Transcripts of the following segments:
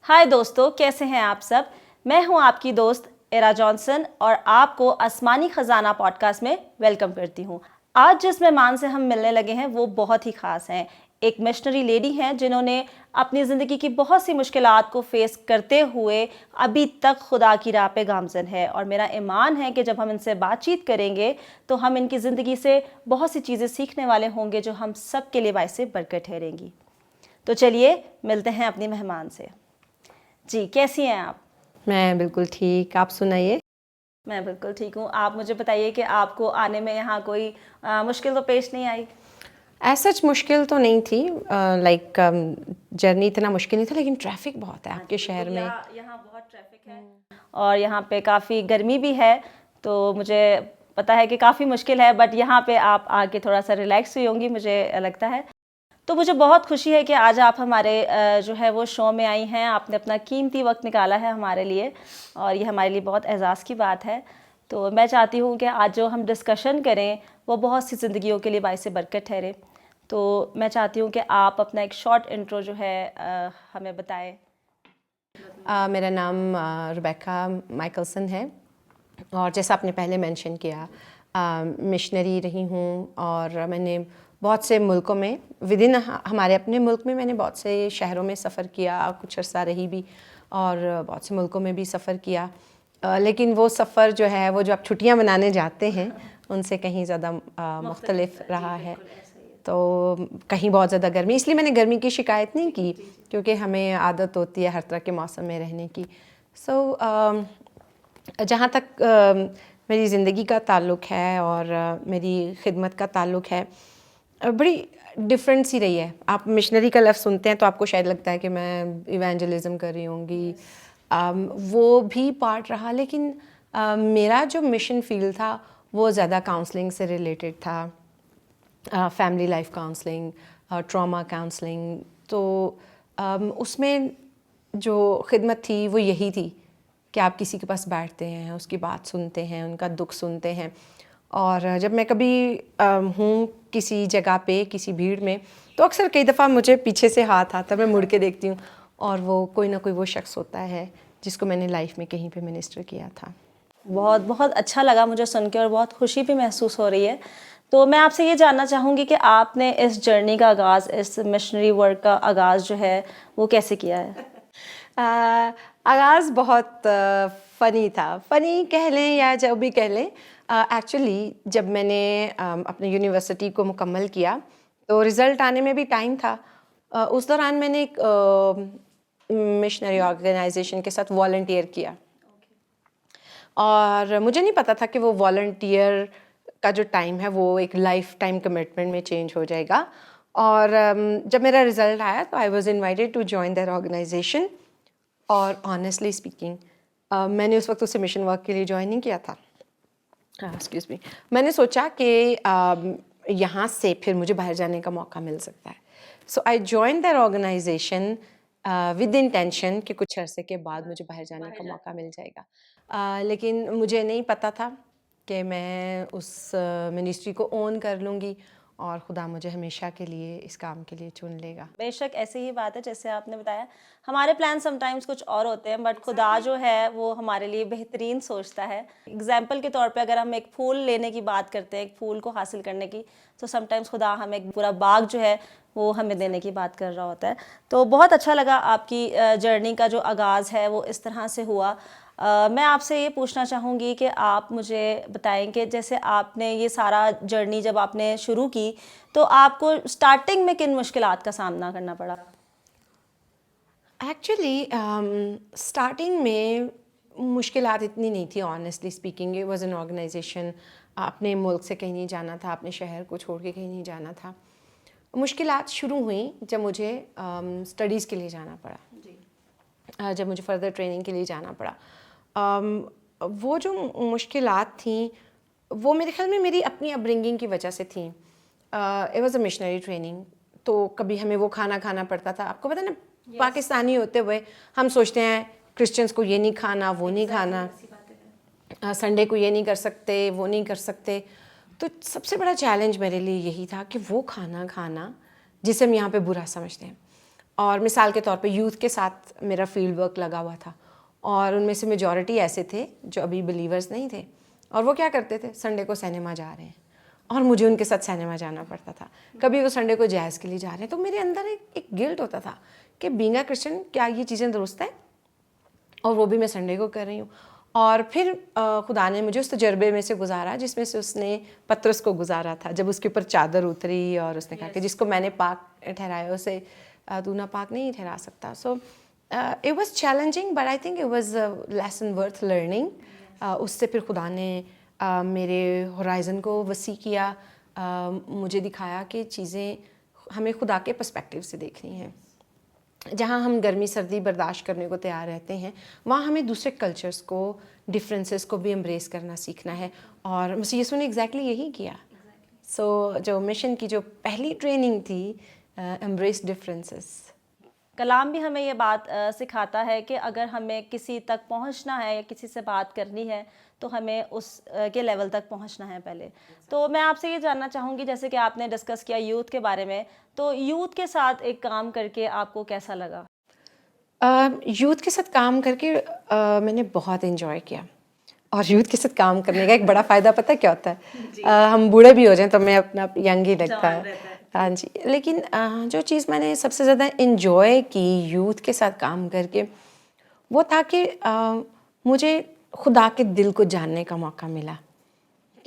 हाय दोस्तों, कैसे हैं आप सब। मैं हूं आपकी दोस्त एरा जॉनसन और आपको आसमानी खजाना पॉडकास्ट में वेलकम करती हूं। आज जिस मेहमान से हम मिलने लगे हैं वो बहुत ही खास हैं। एक मिशनरी लेडी हैं जिन्होंने अपनी ज़िंदगी की बहुत सी मुश्किलात को फेस करते हुए अभी तक खुदा की राह पे गामज़न है, और मेरा ईमान है कि जब हम इनसे बातचीत करेंगे तो हम इनकी ज़िंदगी से बहुत सी चीज़ें सीखने वाले होंगे जो हम सब के लिए बाइसे बरकत ठहरेंगी। तो चलिए मिलते हैं अपनी मेहमान से। जी, कैसी हैं आप? मैं बिल्कुल ठीक, आप सुनाइए। मैं बिल्कुल ठीक हूँ। आप मुझे बताइए कि आपको आने में यहाँ कोई मुश्किल तो पेश नहीं आई? ऐसा सच मुश्किल तो नहीं थी, लाइक जर्नी इतना मुश्किल नहीं था, लेकिन ट्रैफिक बहुत है आपके शहर में। यहाँ बहुत ट्रैफिक है और यहाँ पे काफ़ी गर्मी भी है, तो मुझे पता है कि काफ़ी मुश्किल है, बट यहाँ पे आप आके थोड़ा सा रिलैक्स हुई होंगी मुझे लगता है। तो मुझे बहुत खुशी है कि आज आप हमारे जो है वो शो में आई हैं। आपने अपना कीमती वक्त निकाला है हमारे लिए और ये हमारे लिए बहुत एहसास की बात है। तो मैं चाहती हूँ कि आज जो हम डिस्कशन करें वो बहुत सी ज़िंदगियों के लिए बाइसे बरकत ठहरे। तो मैं चाहती हूँ कि आप अपना एक शॉर्ट इंट्रो जो है हमें बताएं। मेरा नाम रुबेका माइकलसन है और जैसा आपने पहले मेंशन किया, मिशनरी रही हूँ और मैंने बहुत से मुल्कों में विदिन हमारे अपने मुल्क में मैंने बहुत से शहरों में सफ़र किया, कुछ अर्सा रही भी और बहुत से मुल्कों में भी सफ़र किया। लेकिन वो सफ़र जो है वो जो आप छुट्टियाँ मनाने जाते हैं उनसे कहीं ज़्यादा मुख्तलिफ रहा है। तो कहीं बहुत ज़्यादा गर्मी, इसलिए मैंने गर्मी की शिकायत नहीं की क्योंकि हमें आदत होती है हर तरह के मौसम में रहने की। जहाँ तक मेरी ज़िंदगी का ताल्लुक़ है और मेरी खिदमत का ताल्लुक़ है, बड़ी डिफरेंट सी रही है। आप मिशनरी का लफ्ज़ सुनते हैं तो आपको शायद लगता है कि मैं इवेंजलिज़म कर रही होंगी, वो भी पार्ट रहा, लेकिन मेरा जो मिशन फील्ड था वो ज़्यादा काउंसलिंग से रिलेटेड था, family life counselling, trauma counselling. तो उसमें जो खिदमत थी वो यही थी कि आप किसी के पास बैठते हैं, उसकी बात सुनते हैं, उनका दुख सुनते हैं। और जब मैं कभी हूँ किसी जगह पे किसी भीड़ में तो अक्सर कई दफ़ा मुझे पीछे से हाथ आता है, मैं मुड़ के देखती हूँ और वो कोई ना कोई वो शख्स होता है जिसको मैंने लाइफ में कहीं पे मिनिस्टर किया था। बहुत बहुत अच्छा लगा मुझे सुन के और बहुत खुशी भी महसूस हो रही है। तो मैं आपसे ये जानना चाहूँगी कि आपने इस जर्नी का आगाज़, इस मिशनरी वर्क का आगाज़ जो है वो कैसे किया है? आगाज़ बहुत फ़नी था, फ़नी कह लें या जो भी कह लें। एक्चुअली जब मैंने अपने यूनिवर्सिटी को मुकम्मल किया तो रिज़ल्ट आने में भी टाइम था। उस दौरान मैंने एक मिशनरी ऑर्गेनाइजेशन के साथ वॉलंटियर किया और मुझे नहीं पता था कि वो वॉलंटियर का जो टाइम है वो एक लाइफ टाइम कमिटमेंट में चेंज हो जाएगा। और जब मेरा रिज़ल्ट आया तो I was invited to join their organisation. और ऑनेस्टली स्पीकिंग, मैंने उस वक्त उसे मिशन वर्क के लिए ज्वाइन नहीं किया था। एक्सक्यूज़ मी, मैंने सोचा कि यहाँ से फिर मुझे बाहर जाने का मौका मिल सकता है। So I join their organisation with intention कि कुछ अरसे के बाद मुझे बाहर जाने का मौका मिल जाएगा। लेकिन मुझे नहीं पता था कि मैं उस मिनिस्ट्री को ओन कर लूँगी और खुदा मुझे हमेशा के लिए इस काम के लिए चुन लेगा। बेशक ऐसी ही बात है जैसे आपने बताया। हमारे प्लान समटाइम्स कुछ और होते हैं, बट खुदा जो है वो हमारे लिए बेहतरीन सोचता है। एग्जाम्पल के तौर पे अगर हम एक फूल लेने की बात करते हैं, एक फूल को हासिल करने की, तो समटाइम्स खुदा हमें एक पूरा बाग जो है वो हमें देने की बात कर रहा होता है। तो बहुत अच्छा लगा आपकी जर्नी का जो आगाज़ है वो इस तरह से हुआ। मैं आपसे ये पूछना चाहूँगी कि आप मुझे बताएं कि जैसे आपने ये सारा जर्नी जब आपने शुरू की तो आपको स्टार्टिंग में किन मुश्किलात का सामना करना पड़ा? एक्चुअली स्टार्टिंग में मुश्किलात इतनी नहीं थी, honestly speaking. It was an organisation, अपने मुल्क से कहीं नहीं जाना था, अपने शहर को छोड़ के कहीं नहीं जाना था। मुश्किलात शुरू हुई जब मुझे स्टडीज़ के लिए जाना पड़ा जी। जब मुझे फर्दर ट्रेनिंग के लिए जाना पड़ा। वो जो मुश्किलात थी वो मेरे ख्याल में मेरी अपनी अपब्रिंगिंग की वजह से थी। It was a missionary training, तो कभी हमें वो खाना खाना पड़ता था। आपको पता है ना, पाकिस्तानी होते हुए हम सोचते हैं क्रिश्चियंस को ये नहीं खाना, वो नहीं खाना, संडे को ये नहीं कर सकते, वो नहीं कर सकते। तो सबसे बड़ा चैलेंज मेरे लिए यही था कि वो खाना खाना जिसे हम यहाँ पे बुरा समझते हैं। और मिसाल के तौर पे यूथ के साथ मेरा फील्ड वर्क लगा हुआ था, और उनमें से मेजॉरिटी ऐसे थे जो अभी बिलीवर्स नहीं थे, और वो क्या करते थे, संडे को सिनेमा जा रहे हैं और मुझे उनके साथ सिनेमा जाना पड़ता था। कभी वो संडे को जैज़ के लिए जा रहे हैं, तो मेरे अंदर एक गिल्ट होता था कि बीइंग अ क्रिश्चियन क्या ये चीज़ें दुरुस्त हैं, और वो भी मैं संडे को कर रही हूँ। और फिर खुदा ने मुझे उस तजर्बे में से गुजारा जिसमें से उसने पतरस को गुजारा था, जब उसके ऊपर चादर उतरी और उसने कहा कि जिसको मैंने पाक ठहराया उसे तू ना पाक नहीं ठहरा सकता। So it was challenging, but I think it was lesson worth learning. उससे फिर खुदा ने मेरे होराइज़न को वसी किया, मुझे दिखाया कि चीज़ें हमें खुदा के पर्सपेक्टिव से देखनी हैं। जहाँ हम गर्मी सर्दी बर्दाश्त करने को तैयार रहते हैं, वहाँ हमें दूसरे कल्चर्स को, डिफरेंसेस को भी एम्ब्रेस करना सीखना है, और मसीह यीशु ने एग्जैक्टली यही किया। सो जो मिशन की जो पहली ट्रेनिंग थी, एम्ब्रेस डिफरेंसेस। कलाम भी हमें ये बात सिखाता है कि अगर हमें किसी तक पहुंचना है या किसी से बात करनी है तो हमें उस के लेवल तक पहुंचना है पहले। तो मैं आपसे ये जानना चाहूँगी, जैसे कि आपने डिस्कस किया यूथ के बारे में, तो यूथ के साथ एक काम करके आपको कैसा लगा? यूथ के साथ काम करके मैंने बहुत इन्जॉय किया, और यूथ के साथ काम करने का एक बड़ा फ़ायदा पता है क्या होता है? हम बूढ़े भी हो जाएं तो मैं अपना यंग ही लगता है। हाँ जी, लेकिन जो चीज़ मैंने सबसे ज़्यादा इन्जॉय की यूथ के साथ काम करके, वो था कि मुझे खुदा के दिल को जानने का मौका मिला।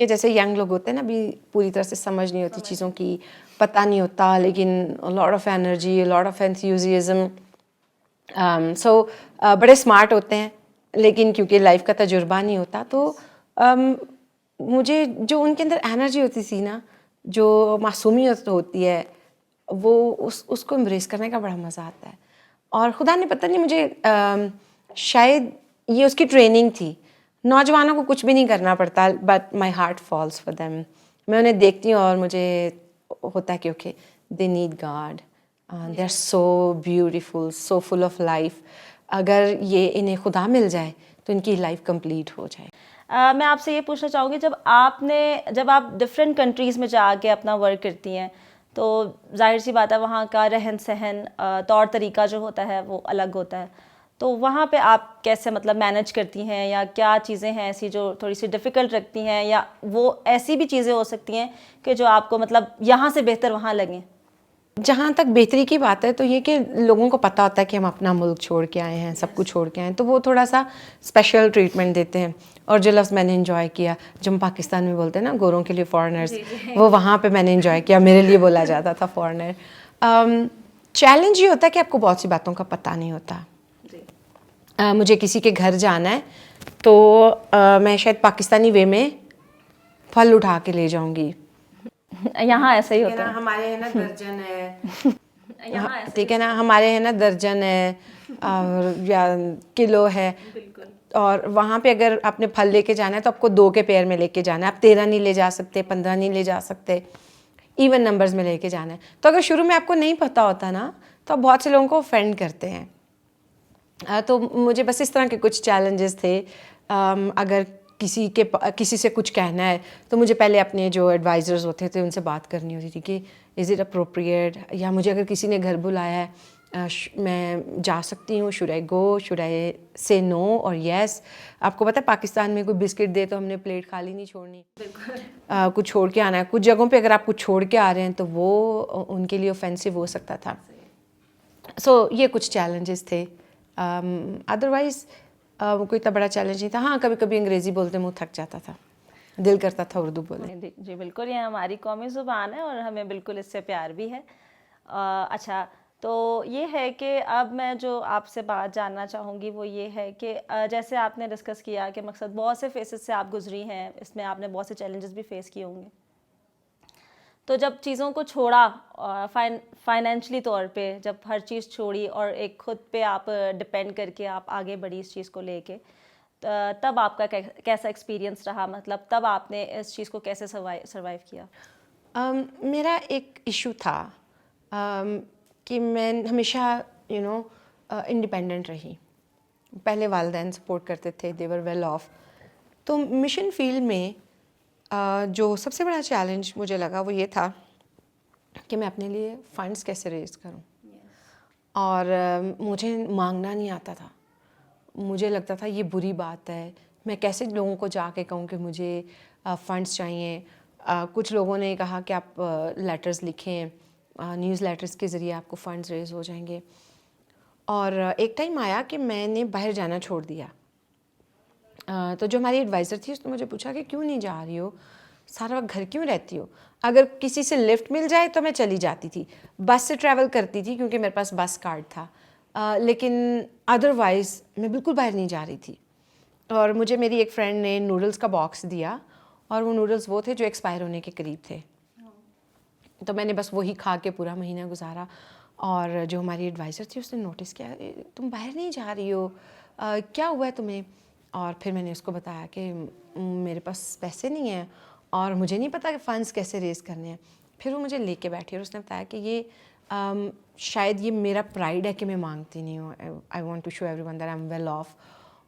कि जैसे यंग लोग होते हैं ना, अभी पूरी तरह से समझ नहीं होती चीज़ों की, पता नहीं होता, लेकिन lot of energy, lot of enthusiasm, बड़े स्मार्ट होते हैं, लेकिन क्योंकि लाइफ का तजुर्बा नहीं होता, तो मुझे जो उनके अंदर एनर्जी होती थी ना, जो मासूमियत होती है, वो उसको एम्ब्रेस करने का बड़ा मज़ा आता है। और खुदा ने पता नहीं मुझे शायद ये उसकी ट्रेनिंग थी। नौजवानों को कुछ भी नहीं करना पड़ता, but my heart falls for them. मैं उन्हें देखती हूँ और मुझे होता है कि okay, they need God, they are so beautiful, so full of life. अगर ये इन्हें खुदा मिल जाए तो इनकी लाइफ कंप्लीट हो जाए। मैं आपसे ये पूछना चाहूँगी, जब आप डिफरेंट कंट्रीज़ में जाके अपना वर्क करती हैं, तो जाहिर सी बात है वहाँ का रहन सहन, तौर तरीका जो होता है वो अलग होता है। तो वहाँ पे आप कैसे मतलब मैनेज करती हैं, या क्या चीज़ें हैं ऐसी जो थोड़ी सी डिफ़िकल्ट रखती हैं, या वो ऐसी भी चीज़ें हो सकती हैं कि जो आपको मतलब यहाँ से बेहतर वहाँ लगें? जहाँ तक बेहतरी की बात है, तो ये कि लोगों को पता होता है कि हम अपना मुल्क छोड़ के आए हैं, सब कुछ छोड़ के आए हैं, तो वो थोड़ा सा स्पेशल ट्रीटमेंट देते हैं। और जो लफ्ज़ मैंने इन्जॉय किया, जो हम पाकिस्तान में बोलते हैं ना गोरों के लिए फॉरेनर्स, वो वहाँ पे मैंने इन्जॉय किया, मेरे लिए बोला जाता था फॉरेनर। चैलेंज ये होता है कि आपको बहुत सी बातों का पता नहीं होता। मुझे किसी के घर जाना है, तो मैं शायद पाकिस्तानी वे में फल उठा के ले जाऊँगी। यहाँ ऐसा ही होता है। हमारे है ना दर्जन है, ठीक है ना, हमारे है ना दर्जन है और या किलो है, और वहाँ पे अगर आपने फल लेके जाना है तो आपको 2 के पेयर में लेके जाना है। आप 13 नहीं ले जा सकते, 15 नहीं ले जा सकते, इवन नंबर्स में लेके जाना है। तो अगर शुरू में आपको नहीं पता होता ना, तो आप बहुत से लोगों को ऑफेंड करते हैं। तो मुझे बस इस तरह के कुछ चैलेंजेस थे। अगर किसी से कुछ कहना है तो मुझे पहले अपने जो एडवाइज़र्स होते थे उनसे बात करनी होती थी कि इज़ इट अप्रोप्रिएट, या मुझे अगर किसी ने घर बुलाया है मैं जा सकती हूँ, should I go, should I से नो और येस। आपको पता है पाकिस्तान में कोई बिस्किट दे तो हमने प्लेट खाली नहीं छोड़नी, कुछ छोड़ के आना है। कुछ जगहों पे अगर आप कुछ छोड़ के आ रहे हैं तो वो उनके लिए ऑफेंसिव हो सकता था। सो ये कुछ चैलेंजेस थे। अदरवाइज़ कोई इतना बड़ा चैलेंज नहीं था। हाँ, कभी कभी अंग्रेज़ी बोलते मुँह थक जाता था, दिल करता था उर्दू बोले। जी बिल्कुल, ये हमारी कौमी ज़ुबान है और हमें बिल्कुल इससे प्यार भी है। अच्छा, तो ये है कि अब मैं जो आपसे बात जानना चाहूँगी वो ये है कि जैसे आपने डिस्कस किया कि मकसद बहुत से फेसेस से आप गुजरी हैं, इसमें आपने बहुत से चैलेंजेस भी फेस किए होंगे। तो जब चीज़ों को छोड़ा, फाइनेंशियली तौर पे जब हर चीज़ छोड़ी और एक खुद पे आप डिपेंड करके आप आगे बढ़ी इस चीज़ को लेके, तब आपका कैसा एक्सपीरियंस रहा? मतलब तब आपने इस चीज़ को कैसे सर्वाइव किया? मेरा एक इशू था कि मैं हमेशा इंडिपेंडेंट रही। पहले वालिदैन सपोर्ट करते थे, दे वर वेल ऑफ। तो मिशन फील्ड में जो सबसे बड़ा चैलेंज मुझे लगा वो ये था कि मैं अपने लिए फ़ंड्स कैसे रेज़ करूं। और मुझे मांगना नहीं आता था। मुझे लगता था ये बुरी बात है, मैं कैसे लोगों को जाके कहूँ कि मुझे फ़ंड्स चाहिए। कुछ लोगों ने कहा कि आप लेटर्स लिखें, न्यूज़ लेटर्स के ज़रिए आपको फ़ंड्स रेज़ हो जाएंगे। और एक टाइम आया कि मैंने बाहर जाना छोड़ दिया। तो जो हमारी एडवाइज़र थी उसने मुझे पूछा कि क्यों नहीं जा रही हो, सारा वक्त घर क्यों रहती हो? अगर किसी से लिफ्ट मिल जाए तो मैं चली जाती थी, बस से ट्रैवल करती थी क्योंकि मेरे पास बस कार्ड था, लेकिन अदरवाइज़ मैं बिल्कुल बाहर नहीं जा रही थी। और मुझे मेरी एक फ्रेंड ने नूडल्स का बॉक्स दिया, और वो नूडल्स वो थे जो एक्सपायर होने के करीब थे। तो मैंने बस वही खा के पूरा महीना गुजारा। और जो हमारी एडवाइज़र थी उसने नोटिस किया, तुम बाहर नहीं जा रही हो, क्या हुआ है तुम्हें? और फिर मैंने उसको बताया कि मेरे पास पैसे नहीं हैं और मुझे नहीं पता कि फ़ंड्स कैसे रेज़ करने हैं। फिर वो मुझे लेके बैठी और उसने बताया कि ये शायद ये मेरा प्राइड है कि मैं मांगती नहीं हूँ, I want to show everyone that I am well off.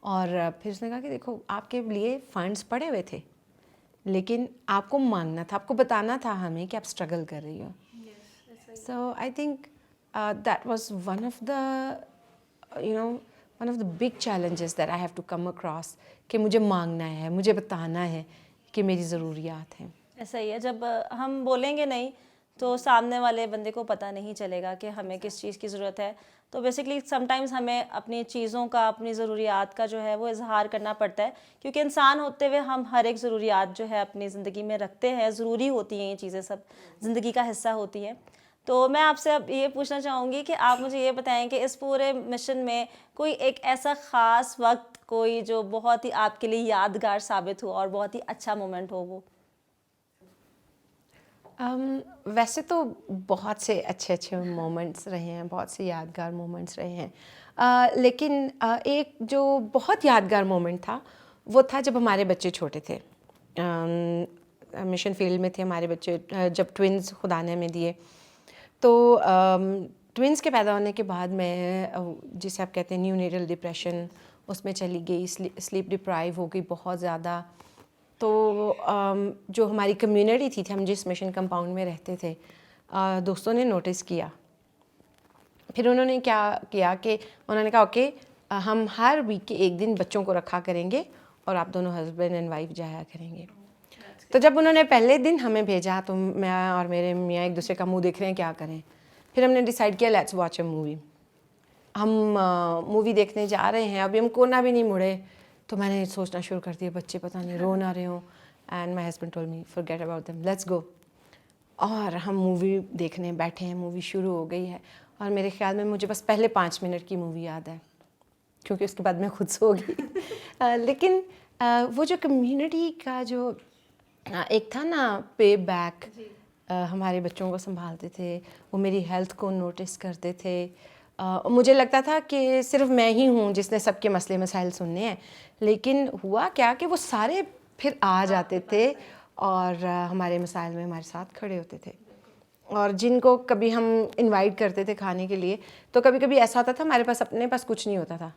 और फिर उसने कहा कि देखो आपके लिए फ़ंड्स पड़े हुए थे, लेकिन आपको मांगना था, आपको बताना था हमें कि आप स्ट्रगल कर रही हो। So I think that was one of the one of the big challenges that I have to come across, कि मुझे मांगना है, मुझे बताना है कि मेरी ज़रूरियात हैं। ऐसा ही है, जब हम बोलेंगे नहीं तो सामने वाले बंदे को पता नहीं चलेगा कि हमें किस चीज़ की ज़रूरत है। तो बेसिकली समटाइम्स हमें अपनी चीज़ों का, अपनी ज़रूरियात का जो है वो इजहार करना पड़ता है, क्योंकि इंसान होते हुए हम हर एक ज़रूरियात जो है अपनी ज़िंदगी में रखते हैं। ज़रूरी होती हैं ये चीज़ें, सब ज़िंदगी का हिस्सा होती हैं। तो मैं आपसे अब ये पूछना चाहूँगी कि आप मुझे ये बताएं कि इस पूरे मिशन में कोई एक ऐसा ख़ास वक्त, कोई जो बहुत ही आपके लिए यादगार साबित हो और बहुत ही अच्छा मोमेंट हो वो। वैसे तो बहुत से अच्छे अच्छे मोमेंट्स रहे हैं, बहुत से यादगार मोमेंट्स रहे हैं, लेकिन एक जो बहुत यादगार मोमेंट था वो था जब हमारे बच्चे छोटे थे। मिशन फील्ड में थे हमारे बच्चे, जब ट्विन्स खुदा ने हमें दिए। तो ट्विन्स के पैदा होने के बाद मैं जिसे आप कहते हैं न्यूनेटल डिप्रेशन, उसमें चली गई, स्लीप डिप्राइव हो गई बहुत ज़्यादा। तो जो हमारी कम्युनिटी थी हम जिस मिशन कंपाउंड में रहते थे, दोस्तों ने नोटिस किया। फिर उन्होंने क्या किया कि उन्होंने कहा ओके, हम हर वीक के एक दिन बच्चों को रखा करेंगे और आप दोनों हस्बैंड एंड वाइफ जाया करेंगे। तो जब उन्होंने पहले दिन हमें भेजा तो मैं और मेरे मियाँ एक दूसरे का मुंह देख रहे हैं क्या करें। फिर हमने डिसाइड किया लेट्स वॉच अ मूवी। हम मूवी देखने जा रहे हैं, अभी हम कोना भी नहीं मुड़े तो मैंने सोचना शुरू कर दिया बच्चे पता नहीं रो ना रहे हों। And my husband told me forget about them, let's go. और हम मूवी देखने बैठे हैं, मूवी शुरू हो गई है और मेरे ख्याल में मुझे बस पहले 5 मिनट की मूवी याद है क्योंकि उसके बाद मैं खुद सो गई। लेकिन वो जो कम्युनिटी का जो एक था ना पे बैक, हमारे बच्चों को संभालते थे, वो मेरी हेल्थ को नोटिस करते थे। मुझे लगता था कि सिर्फ मैं ही हूँ जिसने सबके मसले मसाइल सुनने हैं, लेकिन हुआ क्या कि वो सारे फिर आ जाते थे और हमारे मसाइल में हमारे साथ खड़े होते थे। और जिनको कभी हम इनवाइट करते थे खाने के लिए तो कभी कभी ऐसा होता था हमारे पास अपने पास कुछ नहीं होता था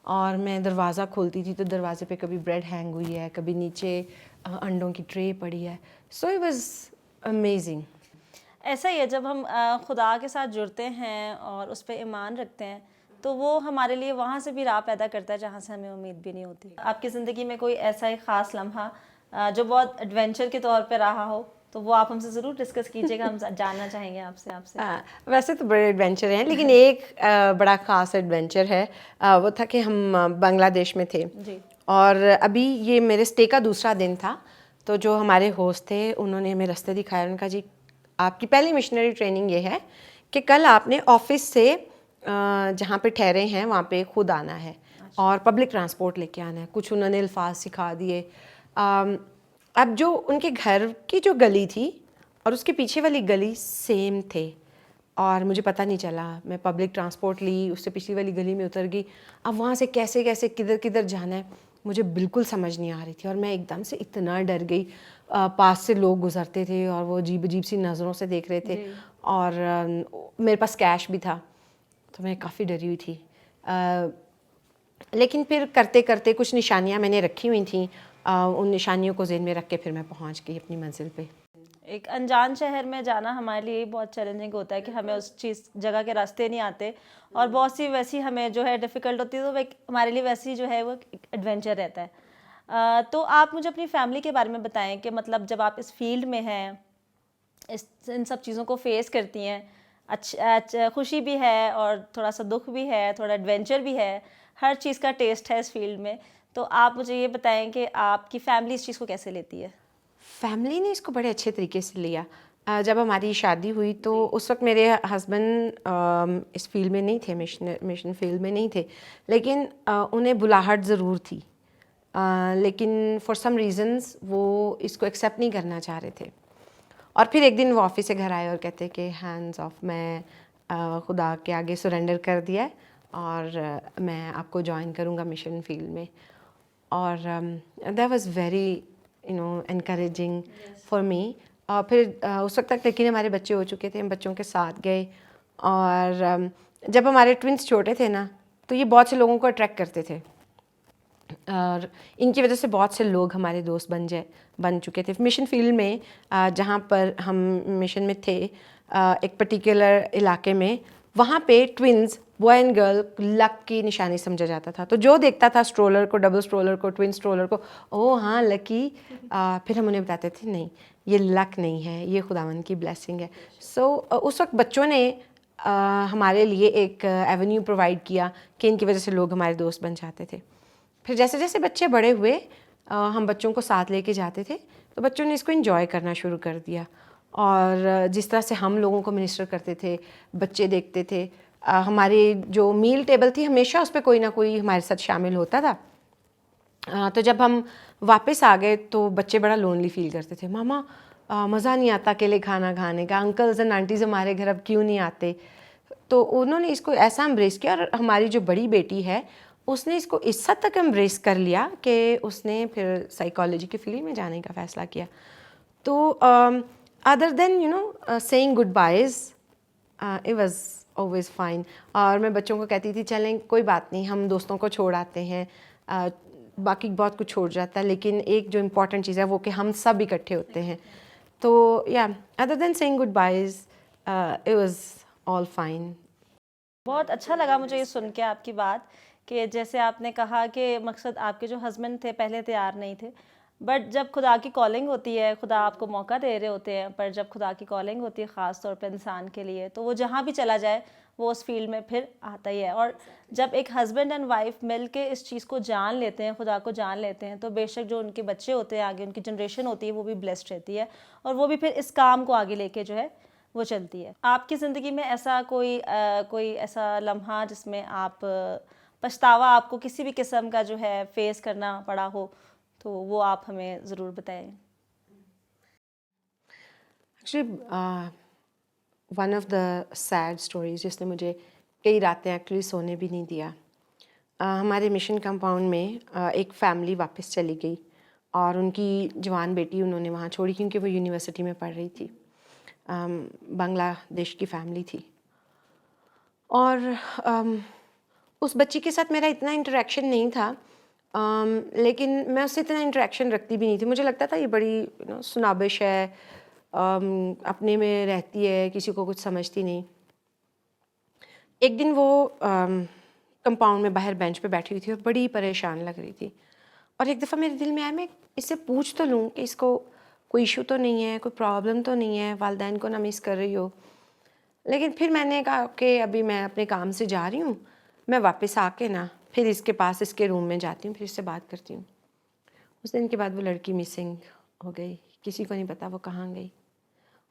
और मैं दरवाज़ा खोलती थी तो दरवाजे पे कभी ब्रेड हैंग हुई है, कभी नीचे अंडों की ट्रे पड़ी है। So it was amazing. ऐसा ही है, जब हम खुदा के साथ जुड़ते हैं और उस पर ईमान रखते हैं तो वो हमारे लिए वहाँ से भी राह पैदा करता है जहाँ से हमें उम्मीद भी नहीं होती। आपकी ज़िंदगी में कोई ऐसा एक ख़ास लम्हा जो बहुत एडवेंचर के तौर पे रहा हो तो वो आप हमसे ज़रूर डिस्कस कीजिएगा, हम जानना चाहेंगे आपसे। वैसे तो बड़े एडवेंचर हैं लेकिन एक बड़ा ख़ास एडवेंचर है, वो था कि हम बांग्लादेश में थे जी। और अभी ये मेरे स्टे का दूसरा दिन था। तो जो हमारे होस्ट थे उन्होंने हमें रास्ते दिखाया, उन्होंने कहा जी आपकी पहली मिशनरी ट्रेनिंग ये है कि कल आपने ऑफिस से जहाँ पे ठहरे हैं वहाँ पे खुद आना है और पब्लिक ट्रांसपोर्ट लेके आना है। कुछ उन्होंने अल्फाज सिखा दिए। अब जो उनके घर की जो गली थी और उसके पीछे वाली गली सेम थे और मुझे पता नहीं चला, मैं पब्लिक ट्रांसपोर्ट ली, उससे पिछली वाली गली में उतर गई। अब वहाँ से कैसे कैसे किधर किधर जाना है मुझे बिल्कुल समझ नहीं आ रही थी और मैं एकदम से इतना डर गई। पास से लोग गुजरते थे और वो अजीब अजीब सी नज़रों से देख रहे थे और मेरे पास कैश भी था तो मैं काफ़ी डरी हुई थी। लेकिन फिर करते करते कुछ निशानियाँ मैंने रखी हुई थी, उन निशानियों को ज़हन में रख के फिर मैं पहुँच गई अपनी मंजिल पे। एक अनजान शहर में जाना हमारे लिए बहुत चैलेंजिंग होता है कि हमें उस चीज़ जगह के रास्ते नहीं आते, और बहुत सी वैसी हमें जो है डिफ़िकल्ट होती है, तो वो हमारे लिए वैसी जो है वो एडवेंचर रहता है। तो आप मुझे अपनी फैमिली के बारे में बताएं कि मतलब जब आप इस फील्ड में हैं, इस इन सब चीज़ों को फेस करती हैं, अच्छा खुशी भी है और थोड़ा सा दुख भी है, थोड़ा एडवेंचर भी है, हर चीज़ का टेस्ट है इस फील्ड में। तो आप मुझे ये बताएं कि आपकी फैमिली इस चीज़ को कैसे लेती है? फैमिली ने इसको बड़े अच्छे तरीके से लिया। जब हमारी शादी हुई तो उस वक्त मेरे हस्बैंड इस फील्ड में नहीं थे, मिशन फील्ड में नहीं थे, लेकिन उन्हें बुलाहट ज़रूर थी। लेकिन फॉर सम रीज़न्स वो इसको एक्सेप्ट नहीं करना चाह रहे थे। और फिर एक दिन वो ऑफिस से घर आए और कहते कि हैंड्स ऑफ, मैं खुदा के आगे सरेंडर कर दिया है और मैं आपको ज्वाइन करूँगा मिशन फील्ड में। और that was very encouraging for me. और फिर उस वक्त तक लेकिन हमारे बच्चे हो चुके थे, हम बच्चों के साथ गए। और जब हमारे ट्विंस छोटे थे ना, तो ये बहुत से लोगों को अट्रैक्ट करते थे और इनकी वजह से बहुत से लोग हमारे दोस्त बन चुके थे मिशन फील्ड में। जहाँ पर हम मिशन में थे, एक पर्टिकुलर इलाके में, वहाँ पे twins, boy and girl, luck की निशानी समझा जाता था। तो जो देखता था स्ट्रोलर को, डबल स्ट्रोलर को, ट्विन स्ट्रोलर को, ओह हाँ लकी। फिर हम उन्हें बताते थे नहीं, ये लक नहीं है, ये खुदावन की ब्लेसिंग है। सो उस वक्त बच्चों ने हमारे लिए एक एवेन्यू प्रोवाइड किया कि इनकी वजह से लोग हमारे दोस्त बन जाते थे। फिर जैसे जैसे बच्चे बड़े हुए, हम बच्चों को साथ लेके जाते थे, तो बच्चों ने इसको एंजॉय करना शुरू कर दिया। और जिस तरह से हम लोगों को मिनिस्टर करते थे, बच्चे देखते थे। हमारी जो मील टेबल थी, हमेशा उस पर कोई ना कोई हमारे साथ शामिल होता था। तो जब हम वापस आ गए तो बच्चे बड़ा लोनली फील करते थे, मामा मज़ा नहीं आता अकेले खाना खाने का, अंकल्स एंड आंटीज़ हमारे घर अब क्यों नहीं आते। तो उन्होंने इसको ऐसा एम्ब्रेस किया, और हमारी जो बड़ी बेटी है उसने इसको इस हद तक एम्ब्रेस कर लिया कि उसने फिर साइकोलॉजी के फील्ड में जाने का फ़ैसला किया। तो other than saying goodbyes, it was always fine. और मैं बच्चों को कहती थी चलें कोई बात नहीं, हम दोस्तों को छोड़ आते हैं, बाकी बहुत कुछ छोड़ जाता है, लेकिन एक जो इम्पॉर्टेंट चीज़ है वो कि हम सब इकट्ठे होते हैं। तो या other than saying goodbyes, it was all fine. बहुत अच्छा लगा मुझे ये सुन के आपकी बात, कि जैसे आपने कहा कि मकसद आपके जो हस्बैंड थे पहले तैयार नहीं थे, बट जब खुदा की कॉलिंग होती है, खुदा आपको मौका दे रहे होते हैं, पर जब खुदा की कॉलिंग होती है ख़ास तौर पे इंसान के लिए, तो वो जहाँ भी चला जाए वो उस फील्ड में फिर आता ही है। और जब एक हस्बैंड एंड वाइफ मिल के इस चीज़ को जान लेते हैं, खुदा को जान लेते हैं, तो बेशक जो उनके बच्चे होते हैं, आगे उनकी जनरेशन होती है, वो भी ब्लेस्ड रहती है, और वो भी फिर इस काम को आगे लेके जो है वो चलती है। आपकी ज़िंदगी में ऐसा कोई ऐसा लम्हा जिसमें आप पछतावा आपको किसी भी किस्म का जो है फेस करना पड़ा हो, तो वो आप हमें ज़रूर बताएं। Actually one of the sad stories जिसने मुझे कई रातें एक्चुअली सोने भी नहीं दिया, हमारे मिशन कंपाउंड में एक फैमिली वापस चली गई और उनकी जवान बेटी उन्होंने वहाँ छोड़ी, क्योंकि वो यूनिवर्सिटी में पढ़ रही थी। बांग्लादेश की फैमिली थी। और उस बच्ची के साथ मेरा इतना इंटरेक्शन नहीं था, लेकिन मैं उससे इतना इंटरेक्शन रखती भी नहीं थी। मुझे लगता था ये बड़ी सुनाबिश है, अपने में रहती है, किसी को कुछ समझती नहीं। एक दिन वो कंपाउंड में बाहर बेंच पे बैठी हुई थी और बड़ी परेशान लग रही थी। और एक दफ़ा मेरे दिल में आया, मैं इससे पूछ तो लूँ कि इसको कोई इशू तो नहीं है, कोई प्रॉब्लम तो नहीं है, वालिदैन को ना मिस कर रही हो। लेकिन फिर मैंने कहा कि अभी मैं अपने काम से जा रही हूँ, मैं वापस आके ना फिर इसके पास, इसके रूम में जाती हूँ, फिर इससे बात करती हूँ। उस दिन के बाद वो लड़की मिसिंग हो गई, किसी को नहीं पता वो कहाँ गई।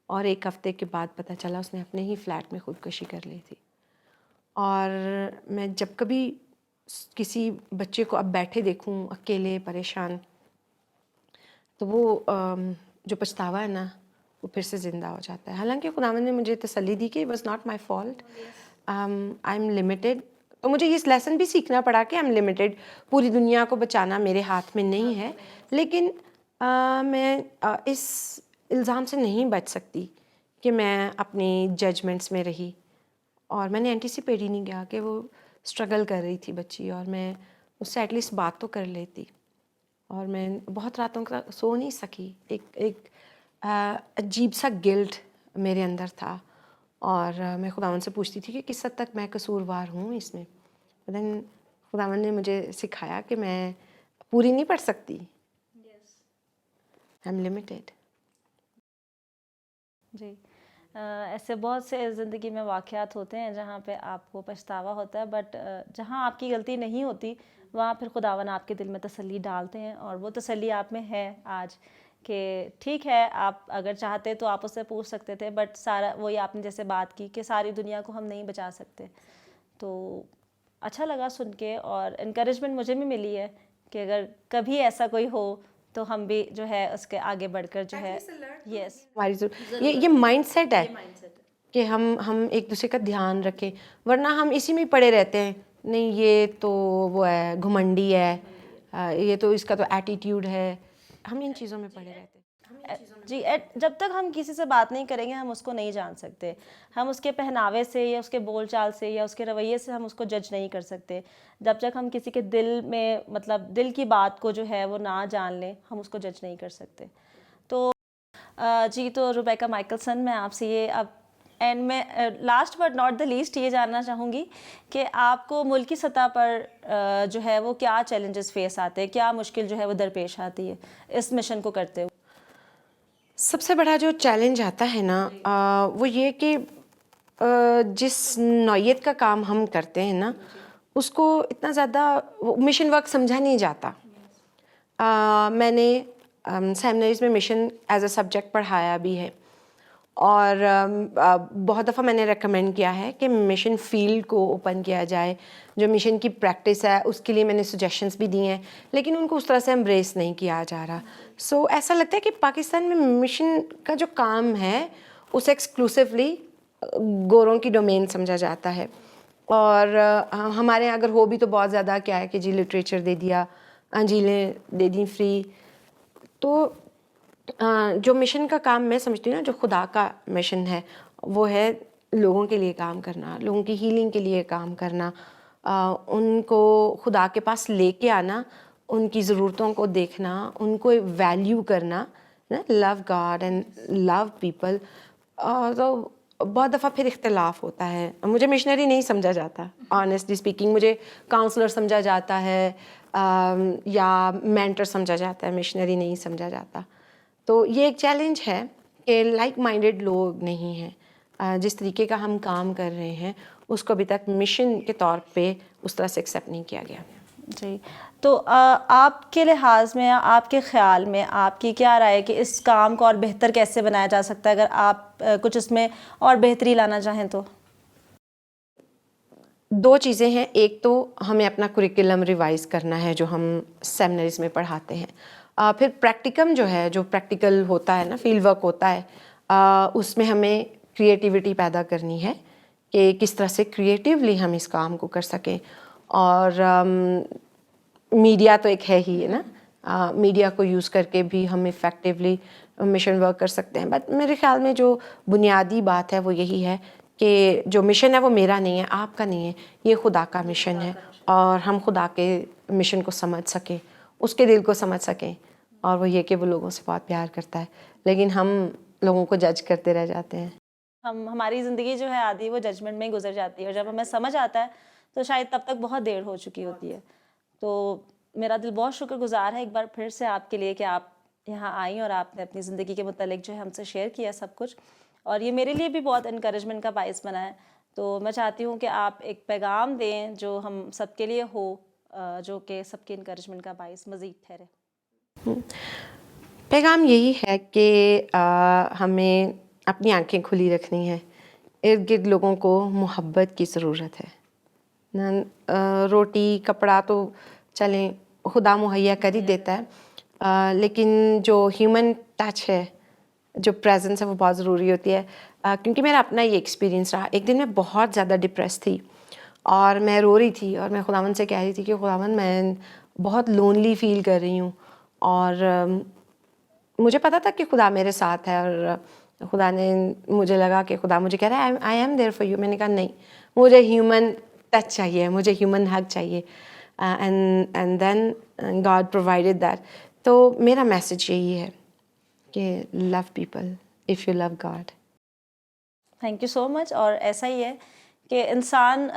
और एक हफ्ते के बाद पता चला उसने अपने ही फ्लैट में खुदकुशी कर ली थी। और मैं जब कभी किसी बच्चे को अब बैठे देखूं अकेले परेशान, तो वो जो पछतावा है ना, वो फिर से ज़िंदा हो जाता है। हालांकि खुदावंद ने मुझे तसल्ली दी कि it was not my fault, I am limited. तो मुझे ये लेसन भी सीखना पड़ा कि आई एम लिमिटेड, पूरी दुनिया को बचाना मेरे हाथ में नहीं है। लेकिन मैं इस इल्ज़ाम से नहीं बच सकती कि मैं अपनी जजमेंट्स में रही, और मैंने एंटिसिपेट ही नहीं किया कि वो स्ट्रगल कर रही थी बच्ची, और मैं उससे एटलीस्ट बात तो कर लेती। और मैं बहुत रातों का सो नहीं सकी। एक अजीब सा गिल्ट मेरे अंदर था और मैं खुदावन से पूछती थी कि किस हद तक मैं कसूरवार हूँ इसमें। देन खुदावन ने मुझे सिखाया कि मैं पूरी नहीं पढ़ सकती, आई एम लिमिटेड। जी। ऐसे बहुत से ज़िंदगी में वाक़यात होते हैं जहाँ पे आपको पछतावा होता है, बट जहाँ आपकी गलती नहीं होती वहाँ फिर खुदावन आपके दिल में तसल्ली डालते हैं, और वो तसल्ली आप में है आज कि ठीक है, आप अगर चाहते तो आप उससे पूछ सकते थे, बट सारा वही आपने जैसे बात की कि सारी दुनिया को हम नहीं बचा सकते। तो अच्छा लगा सुन के, और इनकरेजमेंट मुझे भी मिली है कि अगर कभी ऐसा कोई हो तो हम भी जो है उसके आगे बढ़कर जो है यस हमारी ये माइंडसेट है कि हम एक दूसरे का ध्यान रखें, वरना हम इसी में ही पड़े रहते हैं। नहीं ये तो वो है, घुमंडी है, ये तो इसका तो एटीट्यूड है, हम इन चीज़ों में पड़े रहते हैं। जी। जब तक हम किसी से बात नहीं करेंगे हम उसको नहीं जान सकते। हम उसके पहनावे से या उसके बोलचाल से या उसके रवैये से हम उसको जज नहीं कर सकते। जब तक हम किसी के दिल में मतलब दिल की बात को जो है वो ना जान लें, हम उसको जज नहीं कर सकते। तो जी, तो रुबैका माइकलसन, मैं आपसे ये अब एंड में last but not the least ये जानना चाहूँगी कि आपको मुल्की सतह पर जो है वो क्या चैलेंजेस फेस आते हैं, क्या मुश्किल जो है वो दरपेश आती है इस मिशन को करते हुए? सबसे बड़ा जो चैलेंज आता है ना, वो ये कि जिस नौयत का काम हम करते हैं ना, उसको इतना ज़्यादा मिशन वर्क समझा नहीं जाता। मैंने सेमिनारीज में मिशन एज अ सब्जेक्ट पढ़ाया भी है, और बहुत दफ़ा मैंने रेकमेंड किया है कि मिशन फील्ड को ओपन किया जाए। जो मिशन की प्रैक्टिस है उसके लिए मैंने सजेशंस भी दिए हैं, लेकिन उनको उस तरह से एम्ब्रेस नहीं किया जा रहा। सो ऐसा लगता है कि पाकिस्तान में मिशन का जो काम है उसे एक्सक्लूसिवली गोरों की डोमेन समझा जाता है, और हमारे यहाँ अगर हो भी तो बहुत ज़्यादा क्या है कि जी लिटरेचर दे दिया, अंजीलें दे दी फ्री। तो जो मिशन का काम मैं समझती हूँ ना, जो खुदा का मिशन है, वो है लोगों के लिए काम करना, लोगों की हीलिंग के लिए काम करना, उनको खुदा के पास लेके आना, उनकी ज़रूरतों को देखना, उनको वैल्यू करना, love God and love people. तो बहुत दफ़ा फिर इख्तलाफ होता है, मुझे मिशनरी नहीं समझा जाता, ऑनेस्टली स्पीकिंग। मुझे काउंसलर समझा जाता है या मेंटर समझा जाता है, मिशनरी नहीं समझा जाता। तो ये एक चैलेंज है कि लाइक माइंडेड लोग नहीं हैं। जिस तरीके का हम काम कर रहे हैं उसको अभी तक मिशन के तौर पे उस तरह से एक्सेप्ट नहीं किया गया। जी, तो आपके लिहाज में या आपके ख़्याल में आपकी क्या राय है कि इस काम को और बेहतर कैसे बनाया जा सकता है, अगर आप कुछ इसमें और बेहतरी लाना चाहें तो? दो चीज़ें हैं, एक तो हमें अपना कुरिकुलम रिवाइज़ करना है जो हम सेमिनारीज में पढ़ाते हैं। फिर प्रैक्टिकम जो है, जो प्रैक्टिकल होता है ना, फील्ड वर्क होता है, उसमें हमें क्रिएटिविटी पैदा करनी है कि किस तरह से क्रिएटिवली हम इस काम को कर सकें। और मीडिया तो एक है ही है ना, मीडिया को यूज़ करके भी हम इफ़ेक्टिवली मिशन वर्क कर सकते हैं। बट मेरे ख्याल में जो बुनियादी बात है वो यही है कि जो मिशन है वो मेरा नहीं है, आपका नहीं है, ये खुदा का मिशन है, और हम खुदा के मिशन को समझ सकें, उसके दिल को समझ सकें। और वो ये कि वो लोगों से बहुत प्यार करता है, लेकिन हम लोगों को जज करते रह जाते हैं। हमारी ज़िंदगी जो है आधी वो जजमेंट में ही गुजर जाती है, और जब हमें समझ आता है तो शायद तब तक बहुत देर हो चुकी होती है। तो मेरा दिल बहुत शुक्रगुजार है एक बार फिर से आपके लिए कि आप यहाँ आई और आपने अपनी ज़िंदगी के मुतालिक जो है हमसे शेयर किया सब कुछ, और ये मेरे लिए भी बहुत इनकरेजमेंट का बाइस बना है। तो मैं चाहती हूँ कि आप एक पैगाम दें जो हम सबके लिए हो, जो कि सबके इनकरेजमेंट का बाइस मज़ीद ठहरे। पैगाम यही है कि हमें अपनी आंखें खुली रखनी है। इर्द गिर्द लोगों को मोहब्बत की ज़रूरत है ना। रोटी कपड़ा तो चलें खुदा मुहैया कर ही देता है, लेकिन जो ह्यूमन टच है, जो प्रेजेंस है, वो बहुत ज़रूरी होती है। क्योंकि मेरा अपना ये एक्सपीरियंस रहा। एक दिन मैं बहुत ज़्यादा डिप्रेस थी और मैं रो रही थी, और मैं खुदावन से कह रही थी कि खुदावन मैं बहुत लोनली फ़ील कर रही हूँ, और मुझे पता था कि खुदा मेरे साथ है, और खुदा ने, मुझे लगा कि खुदा मुझे कह रहा है I am there for you. मैंने कहा नहीं, मुझे ह्यूमन टच चाहिए, मुझे ह्यूमन हग चाहिए, and then God provided that. तो मेरा मैसेज यही है कि love people if you love God. Thank you so much. और ऐसा ही है कि इंसान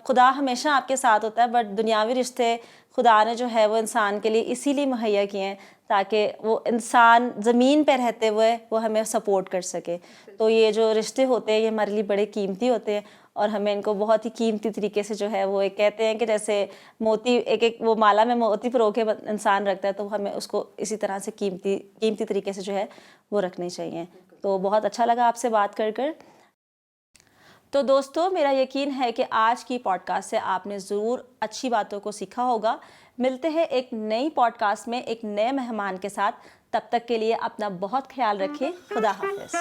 खुदा हमेशा आपके साथ होता है, बट दुनियावी रिश्ते खुदा ने जो है वो इंसान के लिए इसीलिए मुहैया किए हैं ताकि वो इंसान ज़मीन पे रहते हुए वो हमें सपोर्ट कर सके। तो ये जो रिश्ते होते हैं ये हमारे लिए बड़े कीमती होते हैं और हमें इनको बहुत ही कीमती तरीके से जो है वो एक कहते हैं कि जैसे मोती एक एक वो माला में मोती पिरो के इंसान रखता है, तो हमें उसको इसी तरह से कीमती तरीके से जो है वो रखने चाहिए। तो बहुत अच्छा लगा आपसे बात कर। तो दोस्तों, मेरा यकीन है कि आज की पॉडकास्ट से आपने ज़रूर अच्छी बातों को सीखा होगा। मिलते हैं एक नई पॉडकास्ट में एक नए मेहमान के साथ। तब तक के लिए अपना बहुत ख्याल रखें। खुदा हाफिज़।